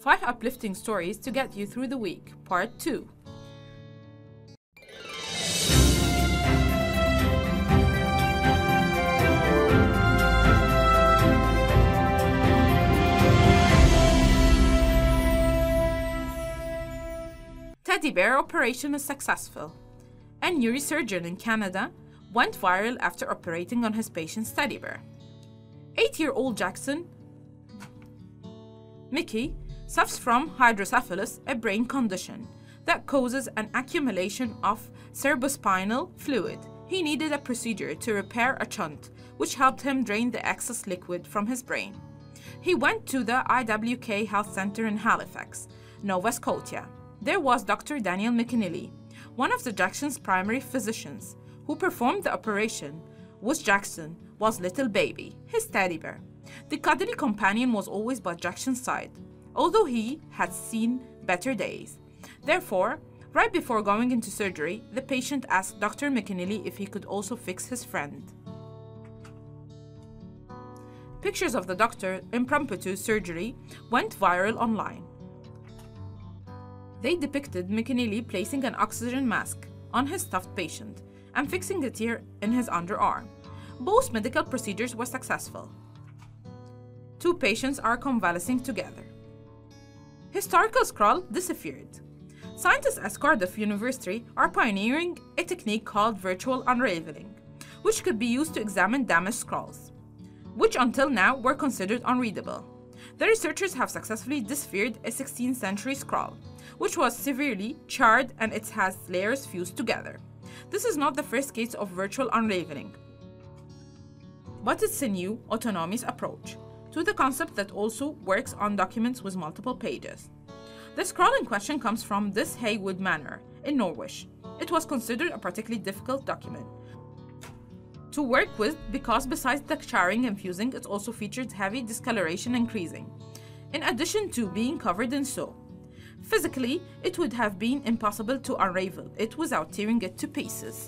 5 uplifting stories to get you through the week, Part 2. Teddy bear operation is successful. A neurosurgeon in Canada went viral after operating on his patient's teddy bear. 8-year-old Jackson McKie suffers from hydrocephalus, a brain condition that causes an accumulation of cerebrospinal fluid. He needed a procedure to repair a shunt, which helped him drain the excess liquid from his brain. He went to the IWK Health Center in Halifax, Nova Scotia. There was Dr. Daniel McNeely, one of the Jackson's primary physicians, who performed the operation. Jackson was little baby, his teddy bear. The cuddly companion was always by Jackson's side, although he had seen better days. Therefore, right before going into surgery, the patient asked Dr. McNeely if he could also fix his friend. Pictures of the doctor impromptu surgery went viral online. They depicted McNeely placing an oxygen mask on his stuffed patient and fixing a tear in his underarm. Both medical procedures were successful. 2 patients are convalescing together. Historical scroll disappeared. Scientists at Cardiff University are pioneering a technique called virtual unraveling, which could be used to examine damaged scrolls, which until now were considered unreadable. The researchers have successfully deciphered a 16th century scroll, which was severely charred and it has layers fused together. This is not the first case of virtual unraveling, but it's a new, autonomous approach to the concept that also works on documents with multiple pages. The scroll in question comes from this Haywood Manor in Norwich. It was considered a particularly difficult document to work with because besides the charring and fusing, it also featured heavy discoloration and creasing, in addition to being covered in soot. Physically, it would have been impossible to unravel it without tearing it to pieces.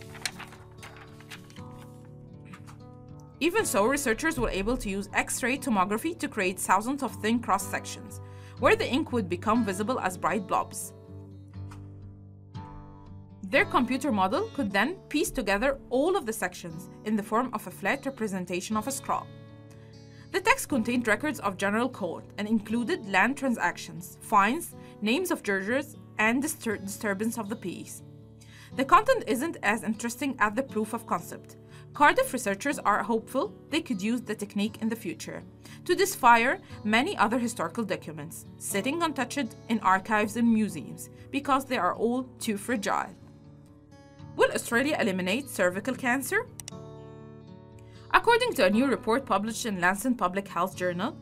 Even so, researchers were able to use X-ray tomography to create thousands of thin cross-sections, where the ink would become visible as bright blobs. Their computer model could then piece together all of the sections in the form of a flat representation of a scroll. The text contained records of general court and included land transactions, fines, names of jurors, and disturbance of the peace. The content isn't as interesting as the proof of concept. Cardiff researchers are hopeful they could use the technique in the future to decipher many other historical documents, sitting untouched in archives and museums because they are all too fragile. Will Australia eliminate cervical cancer? According to a new report published in Lancet Public Health Journal,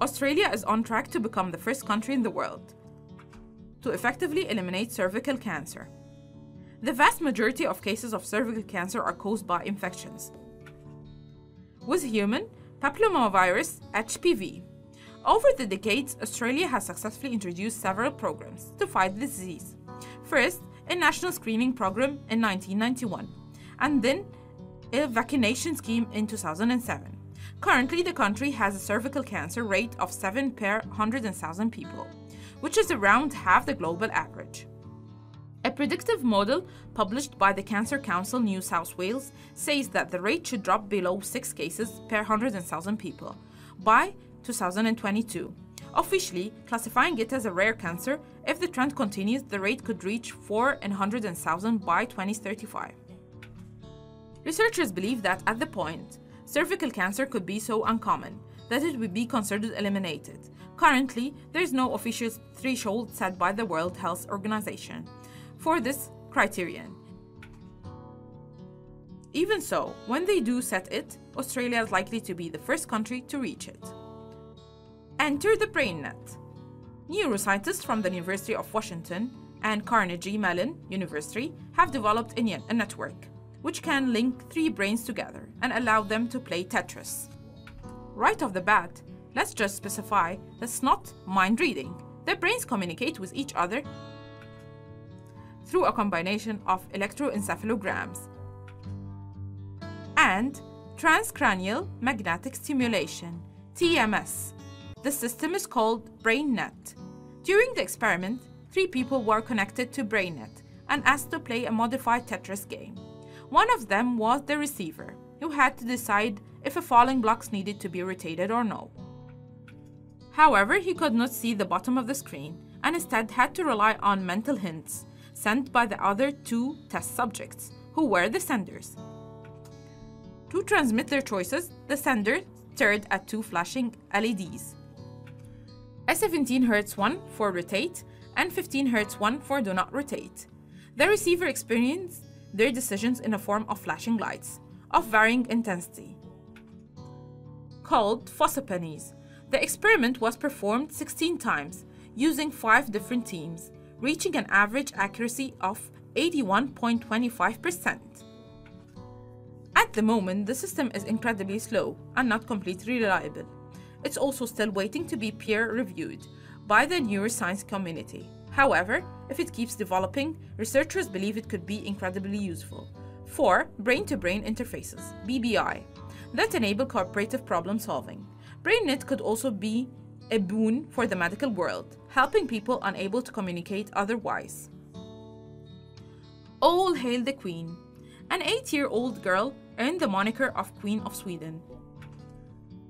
Australia is on track to become the first country in the world to effectively eliminate cervical cancer. The vast majority of cases of cervical cancer are caused by infections with human papillomavirus (HPV). Over the decades, Australia has successfully introduced several programs to fight the disease. First, a national screening program in 1991, and then a vaccination scheme in 2007. Currently, the country has a cervical cancer rate of 7 per 100,000 people, which is around half the global average. A predictive model published by the Cancer Council New South Wales says that the rate should drop below 6 cases per 100,000 people by 2022, officially classifying it as a rare cancer. If the trend continues, the rate could reach 4 in 100,000 by 2035. Researchers believe that at the point, cervical cancer could be so uncommon that it would be considered eliminated. Currently, there is no official threshold set by the World Health Organization for this criterion. Even so, when they do set it, Australia is likely to be the first country to reach it. Enter the brain net. Neuroscientists from the University of Washington and Carnegie Mellon University have developed a network which can link 3 brains together and allow them to play Tetris. Right off the bat, let's just specify that's not mind reading. Their brains communicate with each other through a combination of electroencephalograms and transcranial magnetic stimulation, TMS. The system is called BrainNet. During the experiment, 3 people were connected to BrainNet and asked to play a modified Tetris game. One of them was the receiver, who had to decide if a falling block needed to be rotated or no. However, he could not see the bottom of the screen and instead had to rely on mental hints sent by the other 2 test subjects, who were the senders. To transmit their choices, the sender stared at 2 flashing LEDs. A 17 Hz one for rotate and 15 Hz one for do not rotate. The receiver experienced their decisions in a form of flashing lights of varying intensity, called phosphopennies. The experiment was performed 16 times using 5 different teams, reaching an average accuracy of 81.25%. At the moment, the system is incredibly slow and not completely reliable. It's also still waiting to be peer-reviewed by the neuroscience community. However, if it keeps developing, researchers believe it could be incredibly useful for brain-to-brain interfaces, BBI, that enable cooperative problem solving. BrainNet could also be a boon for the medical world, helping people unable to communicate otherwise. All hail the Queen. An 8-year-old girl earned the moniker of Queen of Sweden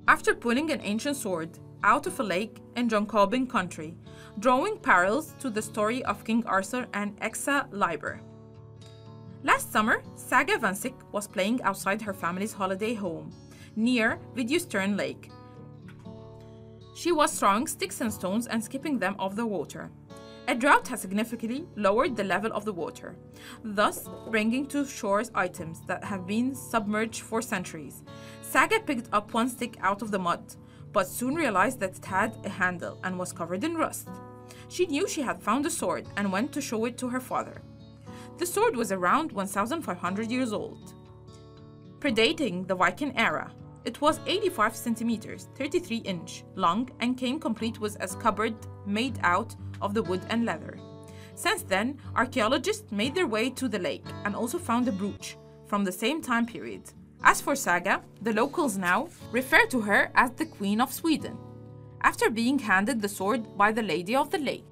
after pulling an ancient sword out of a lake in Jönköping country, drawing parallels to the story of King Arthur and Excalibur. Last summer, Saga Vansik was playing outside her family's holiday home near Vidjustern Lake. She was throwing sticks and stones and skipping them off the water. A drought has significantly lowered the level of the water, thus bringing to shore items that have been submerged for centuries. Saga picked up one stick out of the mud, but soon realized that it had a handle and was covered in rust. She knew she had found a sword and went to show it to her father. The sword was around 1,500 years old, predating the Viking era. It was 85 centimeters, 33 inch long, and came complete with a scabbard made out of the wood and leather. Since then, archaeologists made their way to the lake and also found a brooch from the same time period. As for Saga, the locals now refer to her as the Queen of Sweden, after being handed the sword by the Lady of the Lake.